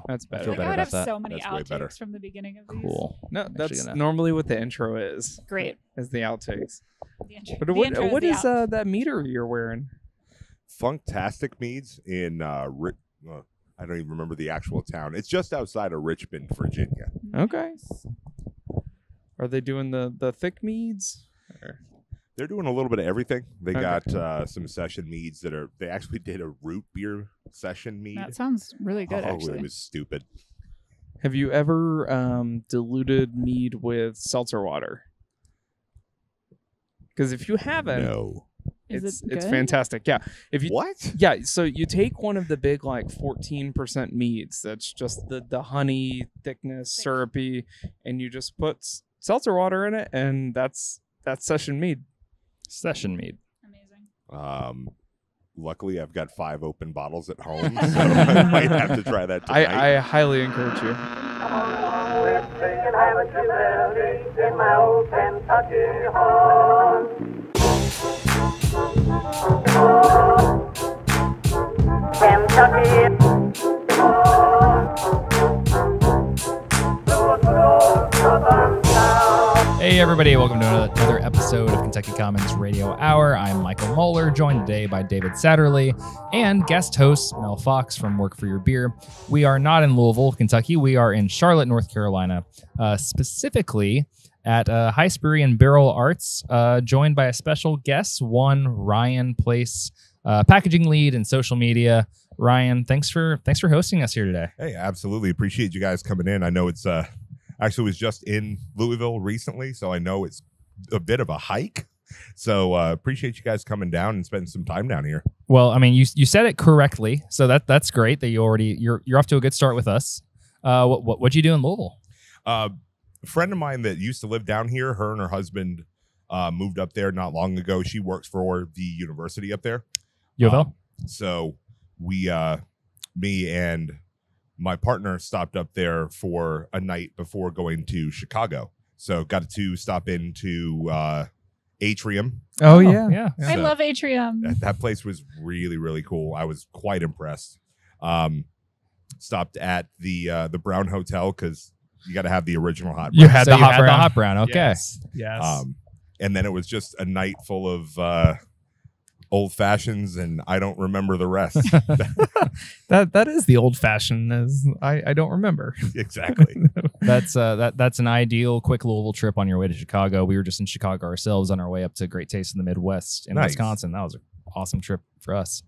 That's I better. feel I better would about have that. so many That's way better. outtakes from the beginning of these. Cool. No, Actually that's gonna- normally what the intro is. Great. Is the outtakes. The intro, But the what intro what the is out. that meter you're wearing? Funktastic Meads in I don't even remember the actual town. It's just outside of Richmond, Virginia. Okay. Are they doing the thick meads? Or- They're doing a little bit of everything. They Okay. got some session meads they actually did a root beer session mead. That sounds really good, oh, actually. it was stupid. Have you ever diluted mead with seltzer water? Because if you haven't, No. Is it it's good? fantastic. Yeah. If you What? Yeah, so you take one of the big 14% meads that's just the honey thickness, Thick. syrupy, and you just put seltzer water in it, and that's session mead. Session mead. Amazing. Luckily, I've got 5 open bottles at home, so I might have to try that tonight. I highly encourage you. We're singing Hampshire Valley in my old Kentucky home. Kentucky. Hey everybody, welcome to another episode of Kentucky Commons Radio Hour. I'm Michael Moeller, joined today by David Satterley and guest host Mel Fox from Work for Your Beer. We are not in Louisville, Kentucky. We are in Charlotte, North Carolina, specifically at Heist Brewing and Barrel Arts, joined by a special guest, one Ryan Place, packaging lead and social media. Ryan, thanks for hosting us here today. Hey, absolutely. Appreciate you guys coming in. I know it's actually was just in Louisville recently, so I know it's a bit of a hike. So appreciate you guys coming down and spending some time down here. Well, I mean, you said it correctly, so that's great that you're off to a good start with us. What'd you do in Louisville? A friend of mine that used to live down here, her and her husband moved up there not long ago. She works for the university up there. U of L? So we, me and my partner stopped up there for a night before going to Chicago. So got to stop into Atrium. Oh, yeah. Yeah. I So love Atrium. that place was really, really cool. I was quite impressed. Stopped at the Brown Hotel because you got to have the original hot You brown. had So the you hot had the brown. hot brown. Okay. Yes. And then it was just a night full of old fashions, and I don't remember the rest. That is the old fashioned as I don't remember. Exactly. That's an ideal quick Louisville trip on your way to Chicago. We were just in Chicago ourselves on our way up to Great Taste in the Midwest in Nice. Wisconsin. That was an awesome trip for us.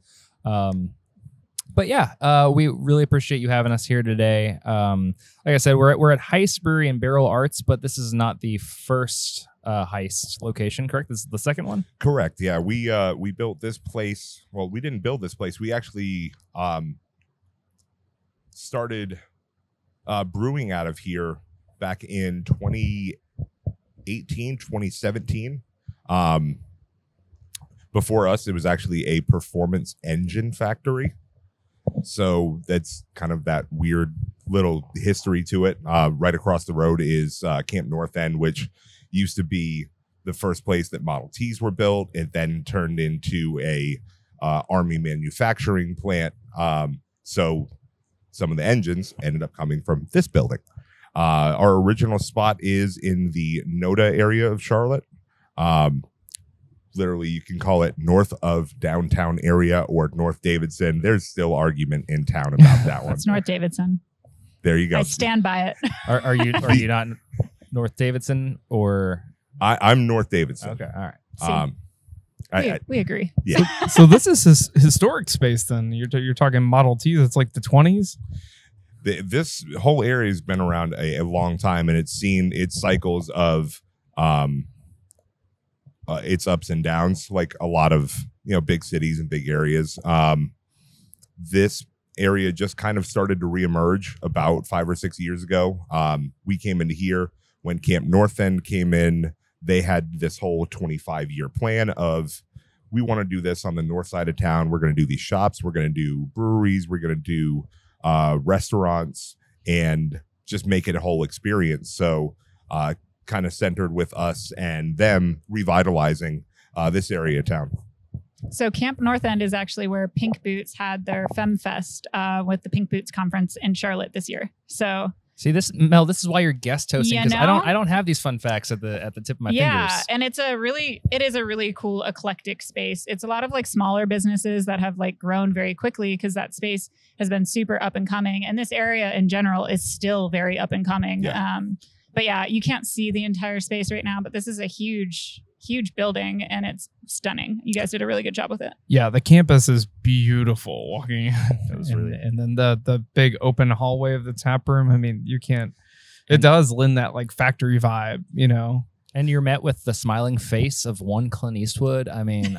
But yeah, we really appreciate you having us here today. Like I said, we're at Heist Brewing and Barrel Arts, but this is not the first Heist location, correct? This is the second one? Correct. Yeah, we built this place. Well, we didn't build this place. We actually started brewing out of here back in 2018, 2017. Before us, it was actually a performance engine factory. So that's kind of that weird little history to it. Right across the road is Camp North End, which used to be the first place that Model Ts were built. It then turned into a Army manufacturing plant. So some of the engines ended up coming from this building. Our original spot is in the Noda area of Charlotte. Literally, you can call it north of downtown area or North Davidson. There's still argument in town about that one. It's North Davidson. There you go. I stand by it. Are you not North Davidson or? I'm North Davidson. Okay, all right. See, we agree. Yeah. So this is historic space then. You're talking Model Ts. It's like the 20s. This whole area has been around a long time, and it's seen its cycles of its ups and downs, like a lot of big cities and big areas. This area just kind of started to reemerge about 5 or 6 years ago. We came into here when Camp North End came in. They had this whole 25-year plan of, we want to do this on the north side of town. We're going to do these shops. We're going to do breweries. We're going to do restaurants and just make it a whole experience. So kind of centered with us and them revitalizing this area of town. So Camp North End is actually where Pink Boots had their Femme Fest with the Pink Boots conference in Charlotte this year. So See this, Mel. This is why you're guest hosting, because You I don't have these fun facts at the tip of my fingers. and it is a really cool eclectic space. It's a lot of like smaller businesses that have like grown very quickly because that space has been super up and coming, and this area in general is still very up and coming. Yeah. But yeah, you can't see the entire space right now, but this is a huge building and it's stunning. You guys did a really good job with it. Yeah, the campus is beautiful walking. really- and then the big open hallway of the tap room. I mean, you can't. It does lend that like factory vibe, you know. And you're met with the smiling face of one Clint Eastwood. I mean,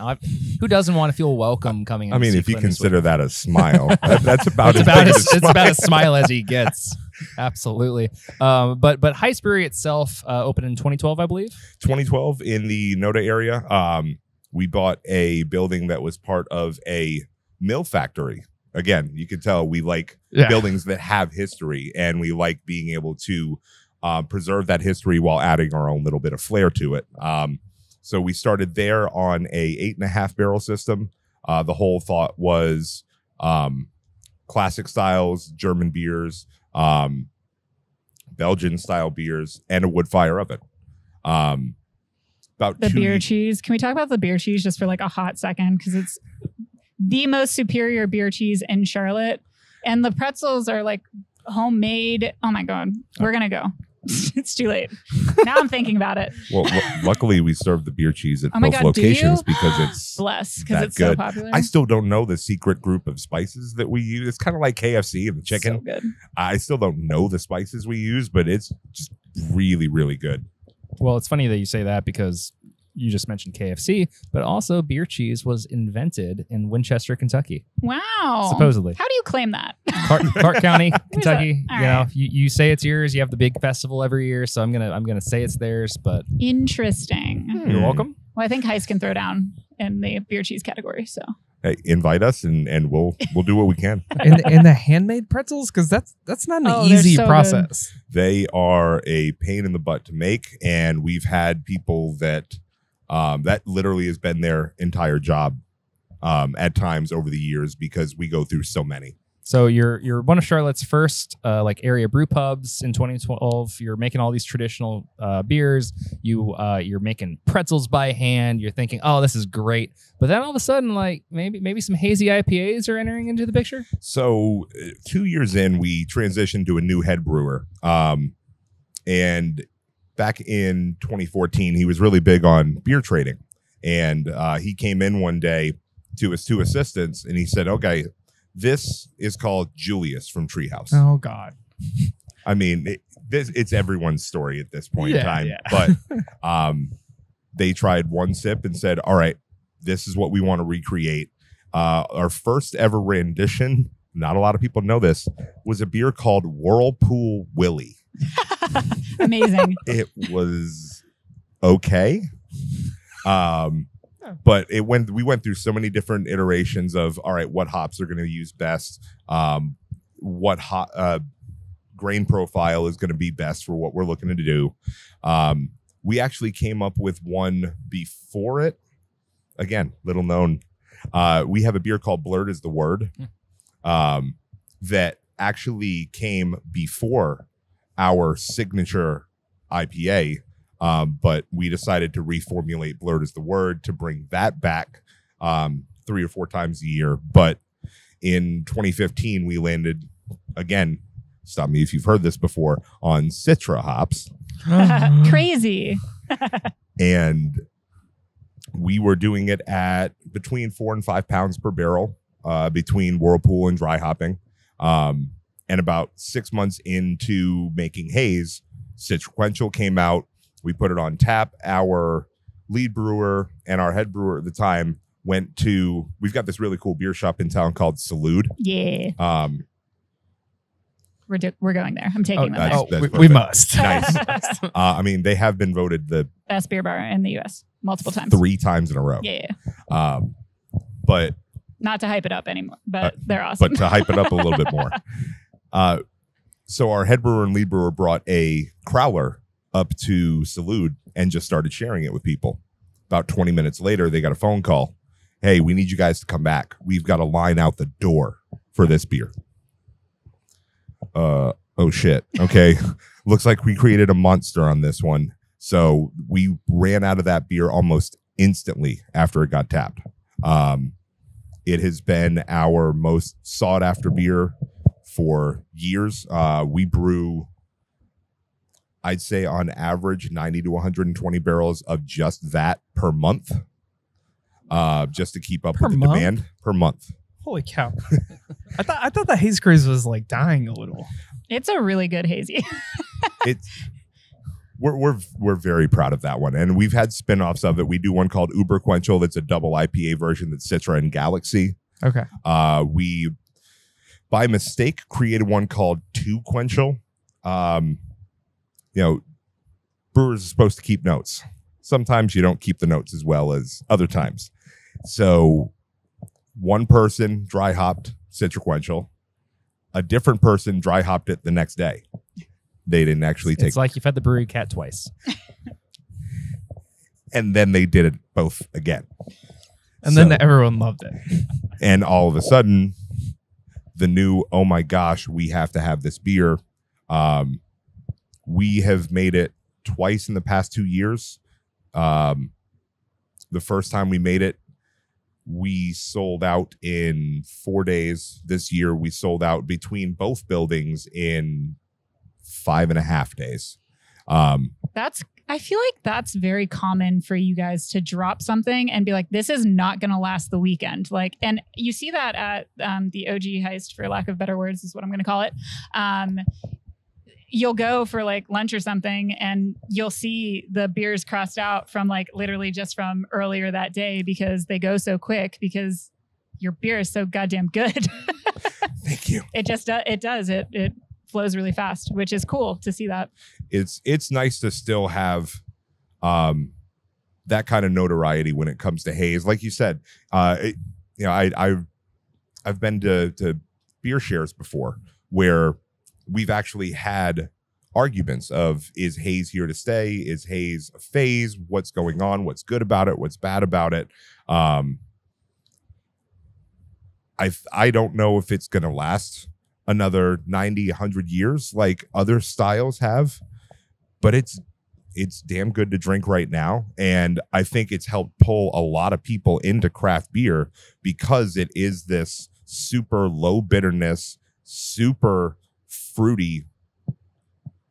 who doesn't want to feel welcome coming? I mean, if you Clint Eastwood? consider that a smile, that's about It's as about big as, as a it's about smile. as smile as he gets. Absolutely. But Heist Brewery itself opened in 2012, I believe. 2012 in the Noda area. We bought a building that was part of a mill factory. Again, you can tell we like buildings that have history, and we like being able to preserve that history while adding our own little bit of flair to it. So we started there on a 8.5 barrel system. The whole thought was classic styles, German beers, Belgian style beers, and a wood fire oven. About The 2 beer cheese. Can we talk about the beer cheese just for like a hot second? Because it's the most superior beer cheese in Charlotte. And the pretzels are like homemade. Oh my God. We're going to go. It's too late. Now I'm thinking about it. Well, luckily we serve the beer cheese at Oh my both God, do locations you? because it's Bless. that Because it's so good. popular. I still don't know the secret group of spices that we use. It's kind of like KFC and the chicken. So good. I still don't know the spices we use, but it's just really, really good. Well, it's funny that you say that because you just mentioned KFC, but also beer cheese was invented in Winchester, Kentucky, Wow. supposedly. How do you claim that? Clark County, Kentucky. All You know, right. you say it's yours. You have the big festival every year, so I'm gonna say it's theirs. But Interesting. you're welcome. Well, I think Heist can throw down in the beer cheese category. So Hey, invite us and we'll do what we can. And the handmade pretzels, because that's not an Oh, they're easy so process. They are a pain in the butt to make, and we've had people that that literally has been their entire job at times over the years because we go through so many. So you're one of Charlotte's first like area brew pubs in 2012. You're making all these traditional beers. You're making pretzels by hand. You're thinking, oh, this is great. But then all of a sudden, like maybe some hazy IPAs are entering into the picture. So 2 years in, we transitioned to a new head brewer. And back in 2014, he was really big on beer trading. And he came in one day to his two assistants and he said, okay, this is called Julius from Treehouse. Oh God. I mean, it's everyone's story at this point in Yeah, time. yeah. But they tried one sip and said, all right, this is what we want to recreate. Our first ever rendition, not a lot of people know this, was a beer called Whirlpool Willie. amazing. It was okay. But we went through so many different iterations of, all right, what hops are going to use best, what grain profile is going to be best for what we're looking to do. We actually came up with one before it. Again, little known. We have a beer called Blurred is the Word that actually came before our signature IPA. But we decided to reformulate Blurred is the Word to bring that back 3 or 4 times a year. But in 2015, we landed, again, stop me if you've heard this before, on Citra hops. Crazy. And we were doing it at between 4 and 5 pounds per barrel between Whirlpool and dry hopping. And about 6 months into making haze, Citroquential came out. We put it on tap. Our lead brewer and our head brewer at the time went to, we've got this really cool beer shop in town called Salud. Yeah. We're going there. I'm taking them there. that's we perfect. must. Nice. I mean, they have been voted the Best beer bar in the U.S. multiple times. 3 times in a row. Yeah. But Not to hype it up anymore, but they're awesome. but to hype it up a little bit more. So our head brewer and lead brewer brought a crowler up to Salud and just started sharing it with people. About 20 minutes later, they got a phone call hey, we need you guys to come back. We've got a line out the door for this beer. Oh shit. Okay. Looks like we created a monster on this one. So we ran out of that beer almost instantly after it got tapped. It has been our most sought after beer for years. We brew, I'd say on average, 90 to 120 barrels of just that per month. Just to keep up with the demand per month. Holy cow. I thought the haze craze was like dying a little. It's a really good hazy. We're very proud of that one, and we've had spin-offs of it. We do one called Uber Quenchel that's a double IPA version that's Citra and Galaxy. Okay. We by mistake created one called Two Quenchel. Brewers are supposed to keep notes. Sometimes you don't keep the notes as well as other times. So one person dry hopped Citra Quenchel. A different person dry hopped it the next day. They didn't actually take. It's like you fed the brewery cat twice. And then they did it both again. And then everyone loved it. And all of a sudden, the new, oh my gosh, we have to have this beer. We have made it twice in the past 2 years. The first time we made it, we sold out in 4 days. This year, we sold out between both buildings in 5.5 days. I feel like that's very common for you guys to drop something and be like, this is not going to last the weekend. Like, and you see that at the OG Heist, for lack of better words, is what I'm going to call it. You'll go for like lunch or something and you'll see the beers crossed out from like literally just from earlier that day because they go so quick because your beer is so goddamn good. Thank you. It just does. It flows really fast, which is cool to see that. It's nice to still have that kind of notoriety when it comes to haze. Like you said, I've been to beer shares before where we've actually had arguments of, is haze here to stay? Is haze a phase? What's going on? What's good about it? What's bad about it? I don't know if it's going to last another 90, 100 years like other styles have, but it's damn good to drink right now. And I think it's helped pull a lot of people into craft beer because it is this super low bitterness, super fruity,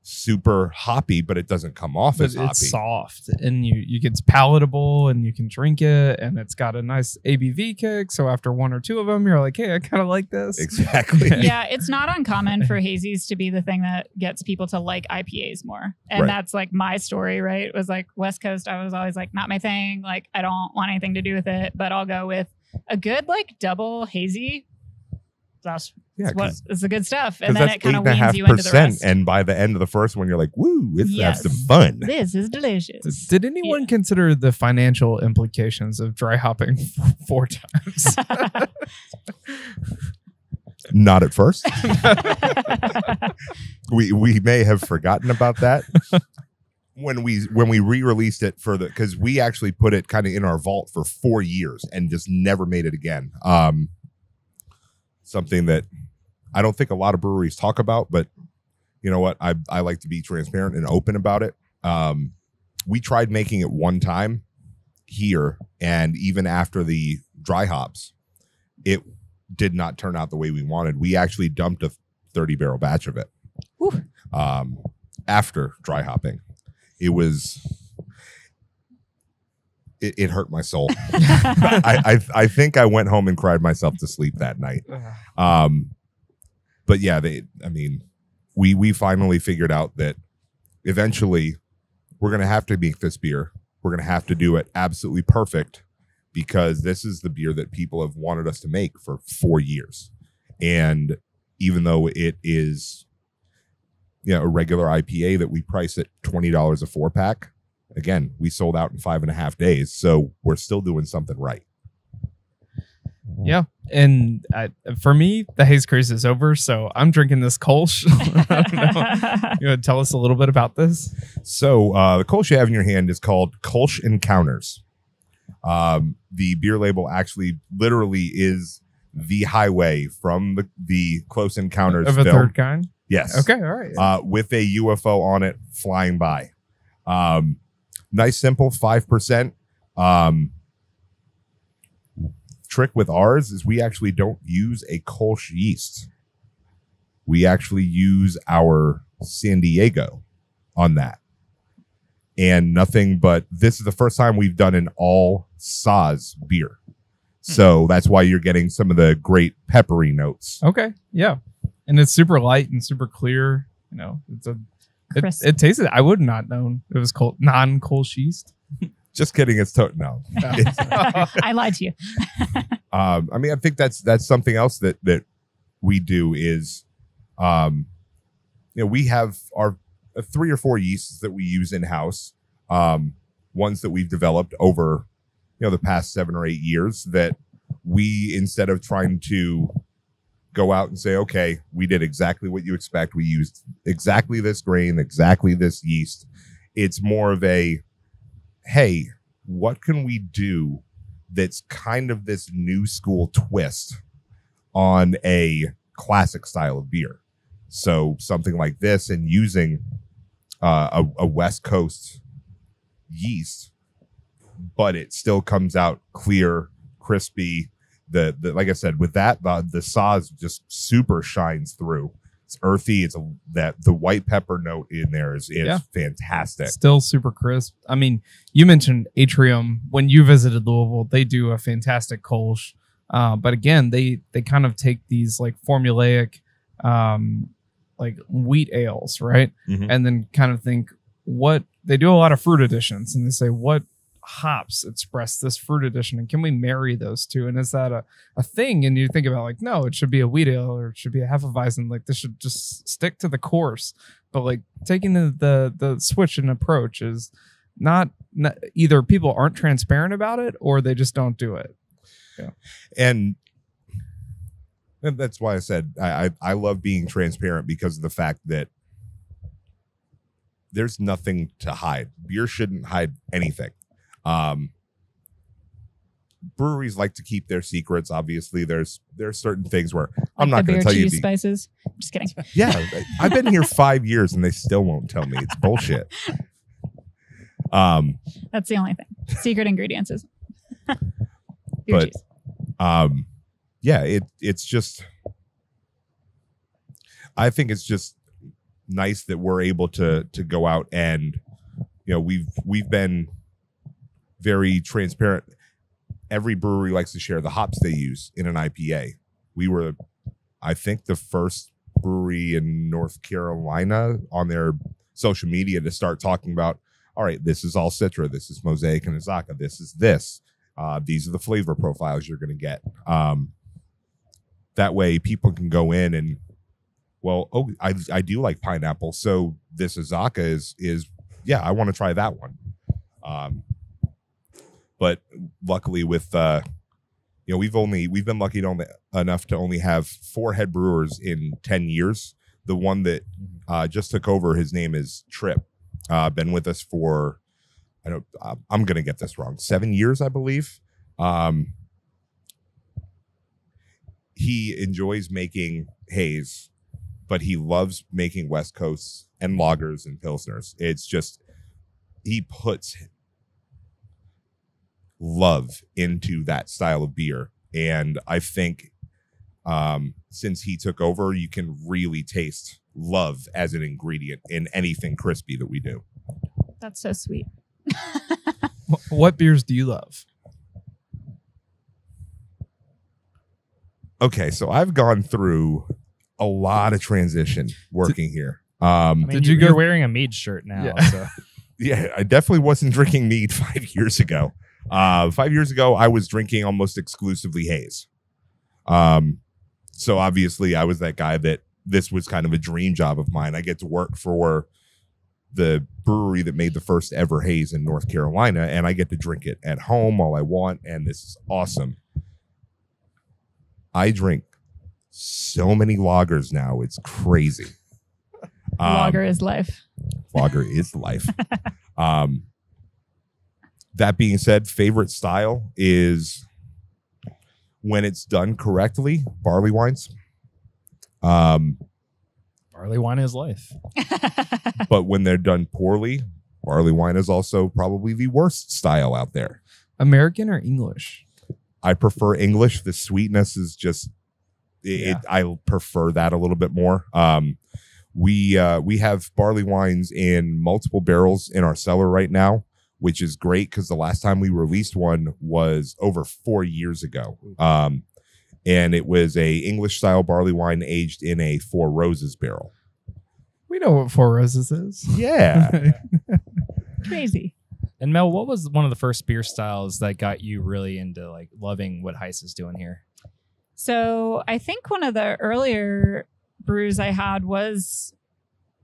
super hoppy, but it doesn't come off as hoppy. It's soft and it's palatable and you can drink it and it's got a nice ABV kick. So after one or two of them, you're like, hey, I kind of like this. Exactly. Yeah, it's not uncommon for hazies to be the thing that gets people to like IPAs more. And Right. That's like my story, right? It was like West Coast, I was always like, not my thing. Like, I don't want anything to do with it, but I'll go with a good like double hazy. That's it's the good stuff. And then it kind of weans you into the rest. And by the end of the first one, you're like, woo, let's have Yes. some fun. This is delicious. Did anyone consider the financial implications of dry hopping 4 times? Not at first. we may have forgotten about that when we re-released it because we actually put it kind of in our vault for 4 years and just never made it again. Something that I don't think a lot of breweries talk about, but you know what? I like to be transparent and open about it. We tried making it one time here, and even after the dry hops, it did not turn out the way we wanted. We actually dumped a 30-barrel batch of it after dry hopping. It hurt my soul. I think I went home and cried myself to sleep that night. But yeah, we finally figured out that eventually we're going to have to make this beer. We're going to have to do it absolutely perfect because this is the beer that people have wanted us to make for 4 years. And even though it is, a regular IPA that we price at $20 a 4-pack, again, we sold out in 5.5 days. So we're still doing something right. Yeah. And for me, the haze craze is over. So I'm drinking this Kölsch. I don't know. You want to tell us a little bit about this? So the Kölsch you have in your hand is called Kölsch Encounters. The beer label actually literally is the highway from the Close Encounters Of a film. third kind? Yes. Okay, all right. With a UFO on it flying by. Nice, simple 5%. Trick with ours is we actually don't use a Kölsch yeast. We actually use our San Diego on that. And nothing but this is the first time we've done an all Saaz beer. So that's why you're getting some of the great peppery notes. Okay, yeah. And it's super light and super clear. You know, Crisp. it tasted. I would not known it was non-Kölsch yeast. Just kidding. It's no. I lied to you. I mean, I think that's something else that we do is, we have our 3 or 4 yeasts that we use in house. Ones that we've developed over, the past 7 or 8 years that we, instead of trying to go out and say, okay, we did exactly what you expect. We used exactly this grain, exactly this yeast. It's more of a, hey, what can we do that's kind of this new school twist on a classic style of beer? So something like this, and using a West Coast yeast, but it still comes out clear, crispy. The like I said, with that, the Saaz just super shines through. It's earthy. The white pepper note in there is fantastic. Still super crisp. I mean, you mentioned Atrium. When you visited Louisville, they do a fantastic Kölsch. But again, they kind of take these like formulaic like wheat ales, right? Mhm. And then kind of think what they do a lot of fruit additions, and they say what hops express this fruit addition, and can we marry those two? And is that a thing? And you think about like, no, it should be a wheat ale or it should be a Hefeweizen. Like this should just stick to the course. But like taking the switch and approach is not either people aren't transparent about it or they just don't do it. Yeah. And that's why I said I love being transparent, because of the fact that there's nothing to hide. Beer shouldn't hide anything. Breweries like to keep their secrets. Obviously, there's certain things where I'm not going to tell you. Cheese spices. Just kidding. Yeah, I've been here 5 years and they still won't tell me. It's bullshit. That's the only thing. Secret ingredients is beer But- cheese. Yeah, it's just, I think it's just nice that we're able to go out and, we've been very transparent. Every brewery likes to share the hops they use in an IPA. We were, I think, the first brewery in North Carolina on their social media to start talking about, all right, this is all Citra, this is Mosaic and Azacca, this is this. These are the flavor profiles you're going to get. That way people can go in and, I do like pineapple, so this Azacca is I want to try that one. But luckily with, we've been lucky enough to only have 4 head brewers in 10 years. The one that just took over, his name is Trip. Been with us for, I'm going to get this wrong, 7 years, I believe. He enjoys making haze, but he loves making West Coasts and lagers and pilsners. It's just, he puts love into that style of beer. And I think since he took over, you can really taste love as an ingredient in anything crispy that we do. That's so sweet. What beers do you love? Okay, so I've gone through a lot of transition working here. I mean, Did you you're go- wearing a mead shirt now. Yeah. So. Yeah, I definitely wasn't drinking mead 5 years ago. 5 years ago, I was drinking almost exclusively haze. So obviously, I was that guy that this was kind of a dream job of mine. I get to work for the brewery that made the first ever haze in North Carolina, and I get to drink it at home all I want, and this is awesome. I drink so many lagers now. It's crazy. Lager is life. Lager is life. That being said, favorite style is when it's done correctly, barley wines. Barley wine is life. But when they're done poorly, barley wine is also probably the worst style out there. American or English? I prefer English. The sweetness is just, I prefer that a little bit more. We have barley wines in multiple barrels in our cellar right now, which is great because the last time we released one was over 4 years ago. And it was a English style barley wine aged in a Four Roses barrel. We know what Four Roses is. Yeah. Crazy. And Mel, what was one of the first beer styles that got you really into like loving what Heist is doing here? So I think one of the earlier brews I had was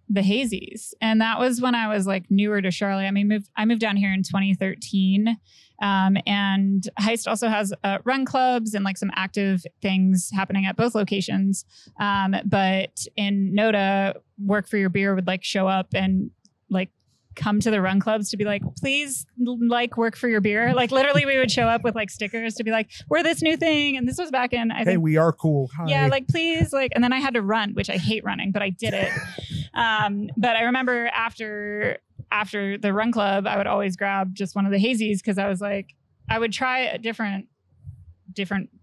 the hazies, and that was when I was like newer to Charlotte. I mean, I moved down here in 2013, and Heist also has run clubs and like some active things happening at both locations. But in Noda, Work for Your Beer would like show up and like come to the run clubs to be like, please like work for your beer. Like literally we would show up with like stickers to be like, we're this new thing. And this was back in, I think, we are cool. Hi. yeah, like please, like, and then I had to run, which I hate running, but I did it. But I remember after the run club, I would always grab just one of the hazies because I was like, I would try a different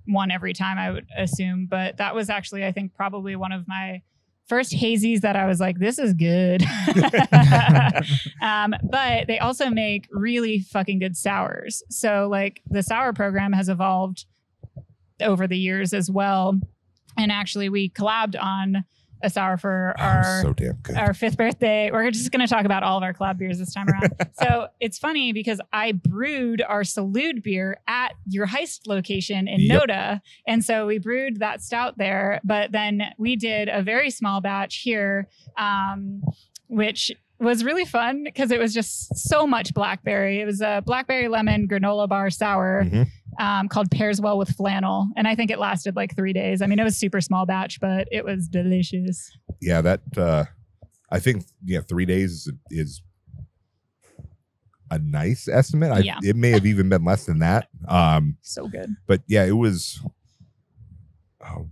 one every time, I would assume. But that was actually, I think, probably one of my first hazies that I was like, this is good. But they also make really fucking good sours. So like the sour program has evolved over the years as well. And actually we collabed on a sour for So damn good. our 5th birthday. We're just going to talk about all of our collab beers this time around. So it's funny because I brewed our Salute beer at your Heist location in Noda. And so we brewed that stout there, but then we did a very small batch here, which was really fun because it was just so much blackberry. It was a blackberry lemon granola bar sour. Called Pairs Well with Flannel. And I think it lasted like 3 days. I mean, it was super small batch, but it was delicious. Yeah, that I think 3 days is a nice estimate. It may have even been less than that. So good. But yeah, it was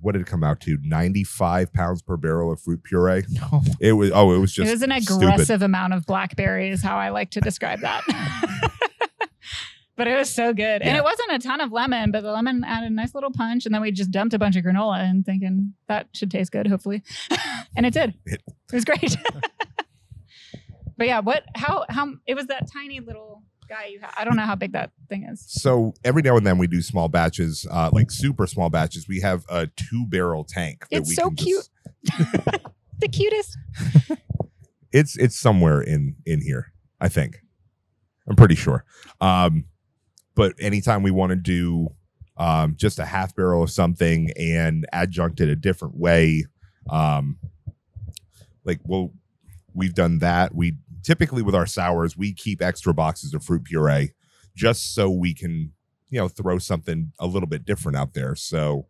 what did it come out to? 95 pounds per barrel of fruit puree. No. It was just it was an aggressive amount of blackberry is how I like to describe that. But it was so good. And it wasn't a ton of lemon, but the lemon added a nice little punch. And then we just dumped a bunch of granola in thinking that should taste good, hopefully. And it did. It was great. But yeah, how it was that tiny little guy you had. I don't know how big that thing is. So every now and then we do small batches, like super small batches. We have a 2-barrel tank. It's so cute. The cutest. It's somewhere in here, I think. I'm pretty sure. But anytime we want to do just a half barrel of something and adjunct it a different way, we've done that. We typically with our sours, we keep extra boxes of fruit puree just so we can, throw something a little bit different out there. So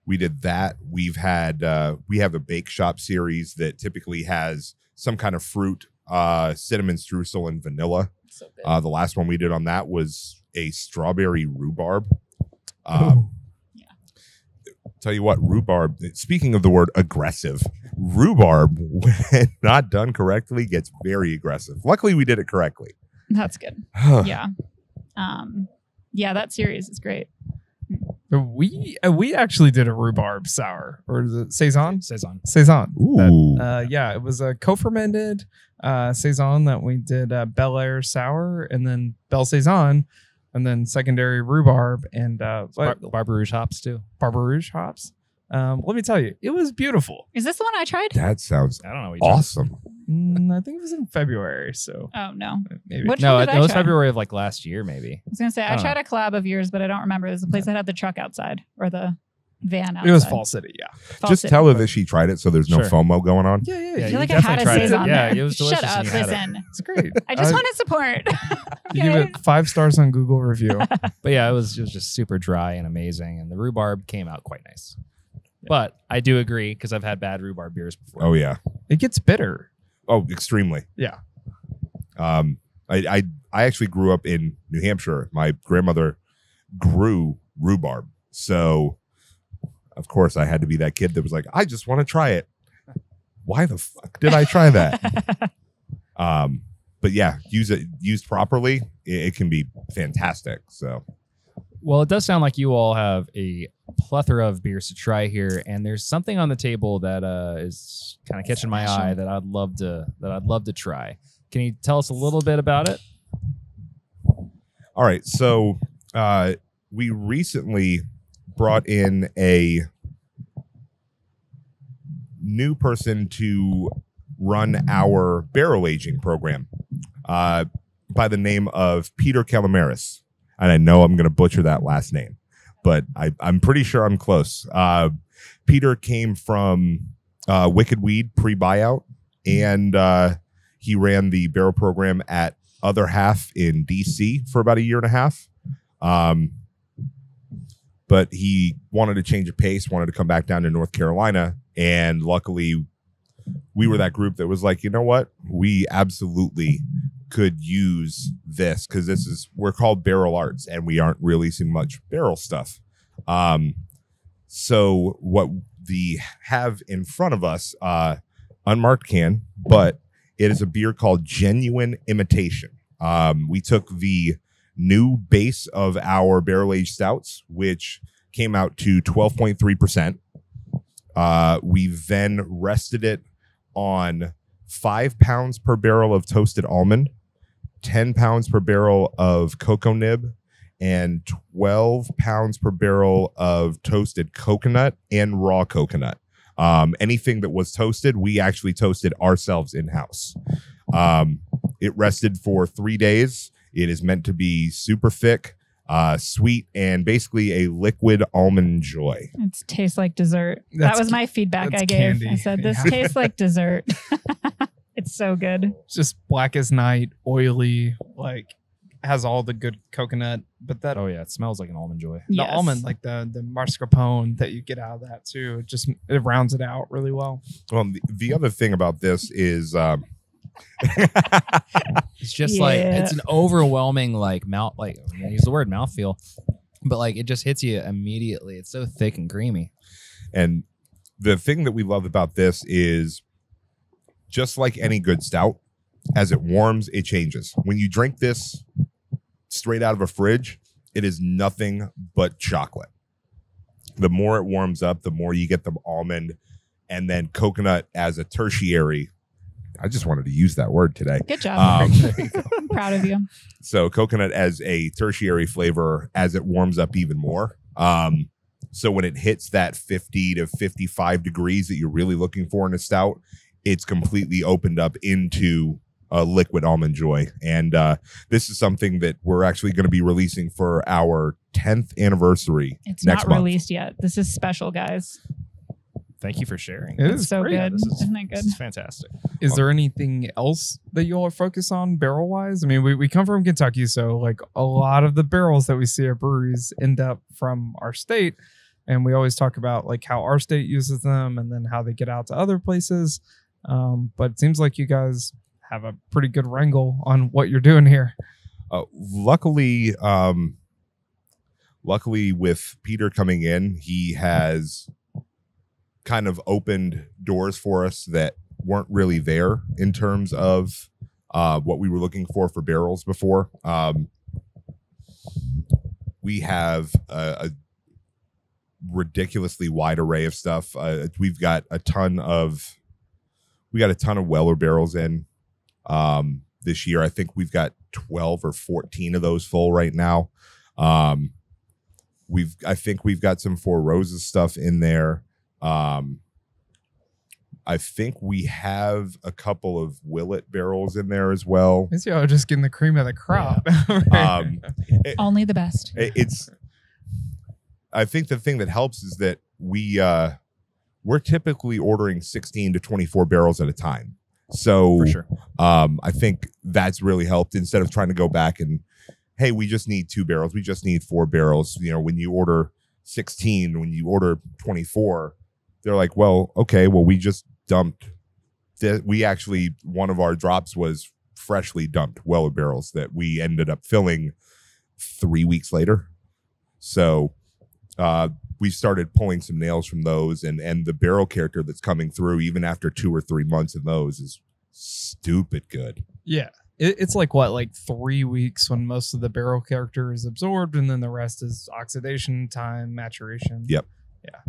we did that. We have a bake shop series that typically has some kind of fruit, cinnamon streusel and vanilla. So good. The last one we did on that was a strawberry rhubarb. Tell you what, rhubarb, speaking of the word aggressive, rhubarb, when not done correctly, gets very aggressive. Luckily, we did it correctly. That's good. Yeah. That series is great. We actually did a rhubarb sour, or is it saison? Saison. Ooh. It was a co-fermented saison that we did Bel Air sour, and then Belle Saison, and then secondary rhubarb and Barber Rouge hops too. Barber Rouge hops. Let me tell you, it was beautiful. Is this the one I tried? That sounds I don't know. awesome. I think it was in February, so Oh no. maybe. Which No, one did it I was try? February of like last year, maybe. I was gonna say I I don't tried a collab of yours, but I don't remember. It was the place that had the truck outside or the van outside. It was Fall City, yeah. Fall Just City. tell her that she tried it so there's no Sure. FOMO going on. Yeah. Yeah, I you feel like I definitely had a tried it. saison Yeah, there. it was delicious Shut up, and you had it. listen. It's great. I just want to support. You give it 5 stars on Google review. But yeah, it was just super dry and amazing, and the rhubarb came out quite nice. But I do agree because I've had bad rhubarb beers before. Oh, yeah. It gets bitter. Oh, extremely. Yeah. I actually grew up in New Hampshire. My grandmother grew rhubarb, so of course I had to be that kid that was like, I just want to try it. Why the fuck did I try that? But yeah, used properly, it can be fantastic. So, Well, it does sound like you all have a plethora of beers to try here, and there's something on the table that is kind of catching my eye that I'd love to try. Can you tell us a little bit about it? all right. So we recently brought in a new person to run our barrel aging program by the name of Peter Calamaris. And I know I'm going to butcher that last name, but I'm pretty sure I'm close. Peter came from Wicked Weed pre-buyout, and he ran the barrel program at Other Half in DC for about a year and a half. But he wanted to change of pace, wanted to come back down to North Carolina. And luckily, we were that group that was like, you know what? We absolutely could use this because we're called Barrel Arts and we aren't releasing much barrel stuff. So what we have in front of us, unmarked can, but it is a beer called Genuine Imitation. We took the new base of our barrel-aged stouts, which came out to 12.3%. We then rested it on 5 pounds per barrel of toasted almond, 10 pounds per barrel of cocoa nib, and 12 pounds per barrel of toasted coconut and raw coconut. Anything that was toasted, we actually toasted ourselves in-house. It rested for 3 days. It is meant to be super thick, sweet, and basically a liquid almond joy. It tastes like dessert. That's That was my feedback that's I gave. candy. I said, this Yeah. tastes like dessert. It's so good. It's just black as night, oily, like has all the good coconut, but that Oh yeah, it smells like an almond joy. the Yes. almond, like the mascarpone that you get out of that too, it rounds it out really well. Well, the other thing about this is It's just like Yeah. it's an overwhelming like mouth. Like I'm gonna use the word mouthfeel, but like it just hits you immediately. It's so thick and creamy. and the thing that we love about this is just like any good stout, as it warms, it changes. When you drink this straight out of a fridge, it is nothing but chocolate. The more it warms up, the more you get the almond and then coconut as a tertiary. I just wanted to use that word today. Good job. Um, I'm proud of you. So coconut as a tertiary flavor as it warms up even more. So when it hits that 50 to 55 degrees that you're really looking for in a stout, it's completely opened up into a liquid almond joy. And this is something that we're actually going to be releasing for our 10th anniversary It's next not month. released yet. This is special, guys. Thank you for sharing. It It's is so great. good. This is, Isn't it this good? is fantastic. Is there anything else that you all focus on barrel wise? I mean, we come from Kentucky, so like a lot of the barrels that we see at breweries end up from our state. And we always talk about like how our state uses them and then how they get out to other places. But it seems like you guys have a pretty good wrangle on what you're doing here. Luckily, with Peter coming in, he has kind of opened doors for us that weren't really there in terms of what we were looking for barrels before. We have a ridiculously wide array of stuff. We've got a ton of Weller barrels in this year. I think we've got 12 or 14 of those full right now. I think we've got some Four Roses stuff in there. I think we have a couple of Willet barrels in there as well. Maybe y'all are just getting the cream of the crop. Only the best. I think the thing that helps is that we're typically ordering 16 to 24 barrels at a time. So For sure. I think that's really helped instead of trying to go back and, hey, we just need 2 barrels. We just need 4 barrels. You know, when you order 16, when you order 24, they're like, well, okay, well, we just dumped. One of our drops was freshly dumped Weller barrels that we ended up filling 3 weeks later. So we started pulling some nails from those, and the barrel character that's coming through even after 2 or 3 months in those is stupid good. Yeah. It's like 3 weeks when most of the barrel character is absorbed, and then the rest is oxidation time, maturation. Yep. Yeah.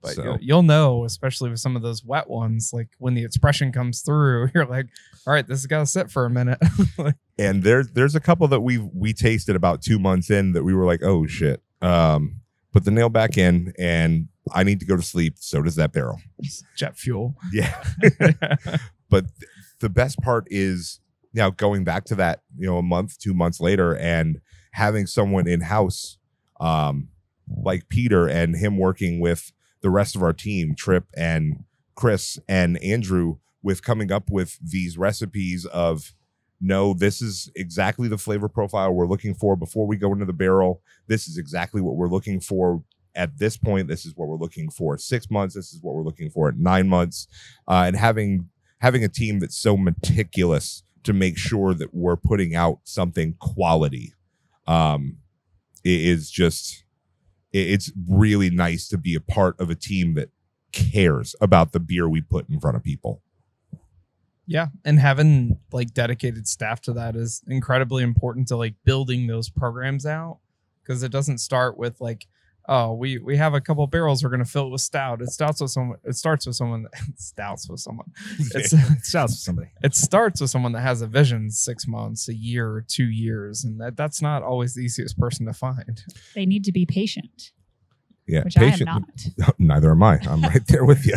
But So- you'll know, especially with some of those wet ones, like when the expression comes through, you're like, all right, this has got to sit for a minute. And there's a couple that we tasted about 2 months in that we were like, oh shit. Put the nail back in, and I need to go to sleep. So does that barrel. Jet fuel. Yeah. But the best part is now going back to that, a month, 2 months later, and having someone in house like Peter and him working with the rest of our team, Trip and Chris and Andrew, with coming up with these recipes of, no, this is exactly the flavor profile we're looking for before we go into the barrel. This is exactly what we're looking for at this point. This is what we're looking for at 6 months. This is what we're looking for at 9 months. And having a team that's so meticulous to make sure that we're putting out something quality it's really nice to be a part of a team that cares about the beer we put in front of people. Yeah. And having dedicated staff to that is incredibly important to building those programs out, because it doesn't start with oh, we have a couple barrels, we're going to fill it with stout. It starts with someone. It starts with someone that has a vision 6 months, a year, or 2 years. And that's not always the easiest person to find. They need to be patient, Yeah. which patient. I am not. Neither am I. I'm right there with you.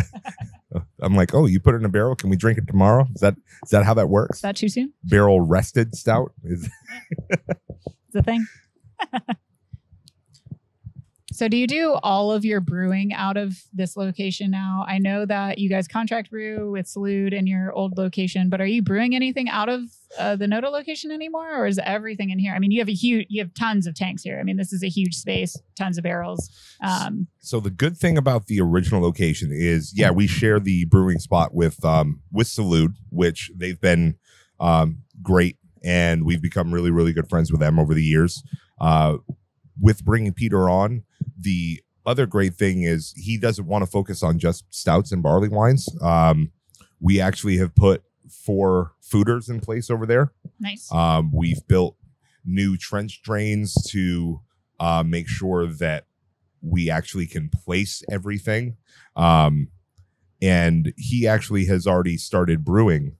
I'm like, oh, you put it in a barrel. Can we drink it tomorrow? Is that how that works? Is that too soon? Barrel rested stout is It's a thing. So do you do all of your brewing out of this location now? I know that you guys contract brew with Salute in your old location, but are you brewing anything out of the Noda location anymore, or is everything in here? I mean, you have tons of tanks here. I mean, this is a huge space, tons of barrels. So the good thing about the original location is, we share the brewing spot with Salute, which they've been great, and we've become really, really good friends with them over the years. With bringing Peter on, the other great thing is he doesn't want to focus on just stouts and barley wines. We actually have put 4 fooders in place over there. Nice. We've built new trench drains to make sure that we actually can place everything. And he actually has already started brewing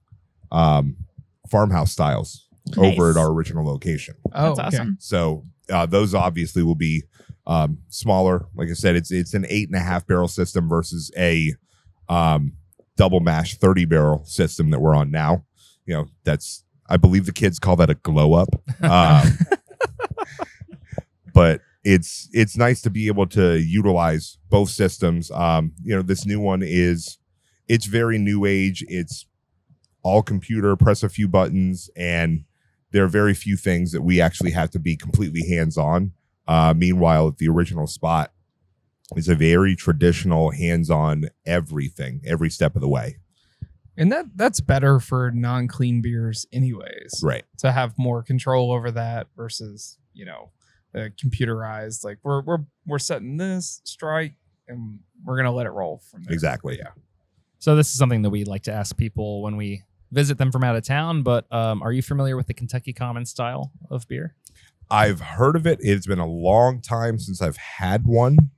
farmhouse styles over at our original location. Oh, That's awesome. So those obviously will be smaller. Like I said, it's an 8.5 barrel system versus a double mash 30 barrel system that we're on now. That's, I believe the kids call that a glow up. But it's nice to be able to utilize both systems. This new one it's very new age. It's all computer, press a few buttons, and there are very few things that we actually have to be completely hands-on. Meanwhile, at the original spot is a very traditional hands-on everything, every step of the way. And that's better for non-clean beers anyways. Right. To have more control over that versus, computerized. Like we're setting this strike and we're going to let it roll from there. Exactly. Yeah. So this is something that we like to ask people when we visit them from out of town, but are you familiar with the Kentucky Common style of beer? I've heard of it. It's been a long time since I've had one.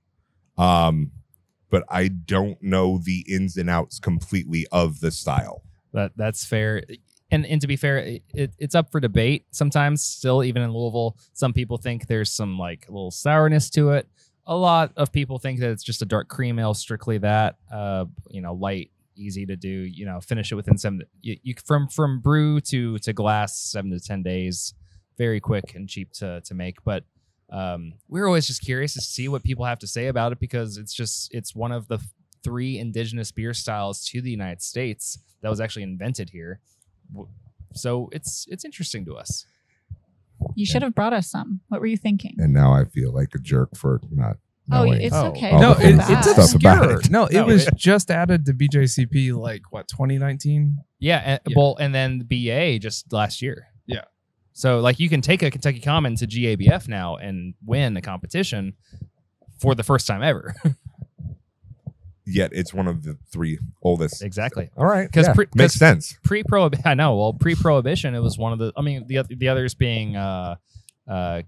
But I don't know the ins and outs completely of the style. That's fair. And to be fair, it's up for debate sometimes still, even in Louisville. Some people think there's some a little sourness to it. A lot of people think that it's just a dark cream ale, strictly that, light, easy to do, finish it within from brew to glass, 7 to 10 days, very quick and cheap to make. But we're always just curious to see what people have to say about it, because it's one of the 3 indigenous beer styles to the United States that was actually invented here. So it's interesting to us. You should have brought us some. What were you thinking? And now I feel like a jerk for not Oh, wait. it's Oh. okay. Oh, No, okay. Don't feel it's bad. Stuff about obscure. it. No, it No, was just added to BJCP like what 2019. Yeah, and, Yeah. well, and then the BA just last year. Yeah. So like you can take a Kentucky Common to GABF now and win a competition for the first time ever. Yet it's one of the 3 oldest. Exactly. All right. 'Cause Yeah, pre- makes 'cause- sense. Pre-prohibition, I know. Well, pre-prohibition, it was one of the. I mean, the others being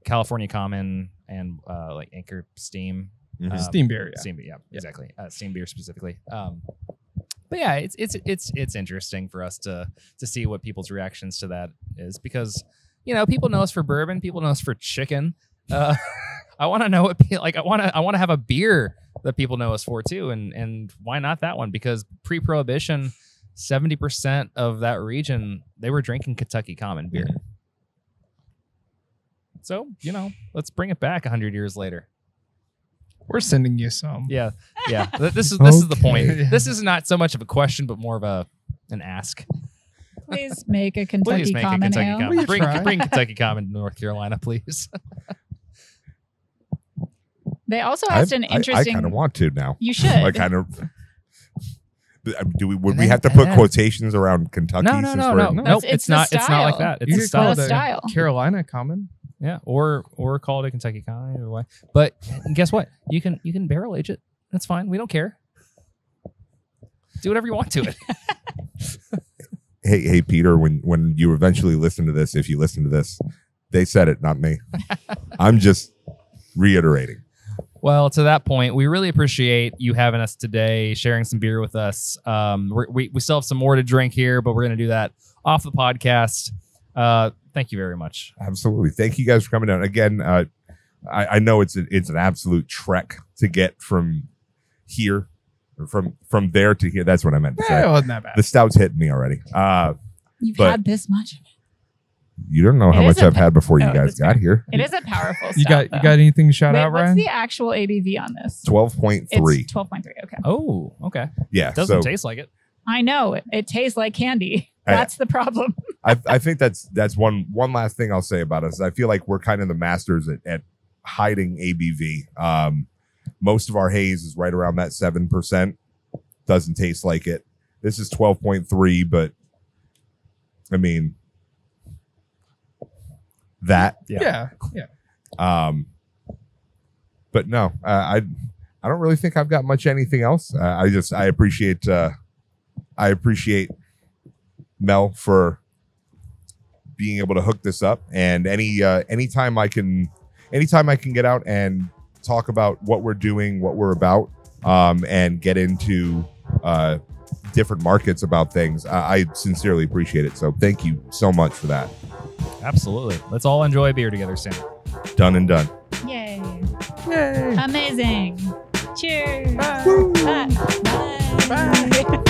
California Common and like Anchor Steam. Mhm. Steam beer, yeah. Steam beer, yeah, exactly. Steam beer specifically. But yeah, it's interesting for us to see what people's reactions to that is, because people know us for bourbon, people know us for chicken. I want to know what like I want to have a beer that people know us for too, and why not that one? Because pre-prohibition, 70% of that region, they were drinking Kentucky Common beer. So let's bring it back 100 years later. We're sending you some. Yeah. This is the point. Okay. This is not so much of a question, but more of an ask. Please make a Kentucky Please make a Common Kentucky Ale. Common. Will you try? Bring Kentucky Common to North Carolina, please. They also asked an I interesting. kind of want to now. You should. Like kind of. Would we And have to then- put and then- quotes around Kentucky? No. since Nope. we're- It's It's the not like style. that. It's You a could style. call The it a style. Carolina Common. Yeah, or call it a Kentucky Common, either way. But guess what? You can barrel age it. That's fine. We don't care. Do whatever you want to it. Hey, Peter. When you eventually listen to this, if you listen to this, they said it, not me. I'm just reiterating. Well, to that point, we really appreciate you having us today, sharing some beer with us. We still have some more to drink here, but we're going to do that off the podcast. Thank you very much. Absolutely. Thank you guys for coming down again. I know it's an absolute trek to get from here, or from there to here. That's what I meant to It say. wasn't that bad. The stout's hitting me already. You've but- had this much of it. You don't know how It much is a- I've had before you Oh, guys that's got fair. here. It is a powerful You stout, got anything to shout Wait, out, what's Ryan? the actual ABV on this? 12.3. It's 12.3. Okay. Oh, okay. Yeah. Doesn't so taste like it. I know it tastes like candy. I- That's the problem. I think that's one last thing I'll say about us. I feel like we're kind of the masters at hiding ABV. Most of our haze is right around that 7%. Doesn't taste like it. This is 12.3, but I mean that. Yeah. But no, I don't really think I've got much anything else. I appreciate Mel for being able to hook this up, and anytime I can get out and talk about what we're doing, what we're about, and get into different markets about things, I sincerely appreciate it. So thank you so much for that. Absolutely. Let's all enjoy beer together soon. Done and done. Yay. Yay. Amazing. Cheers. Bye. Bye. Bye.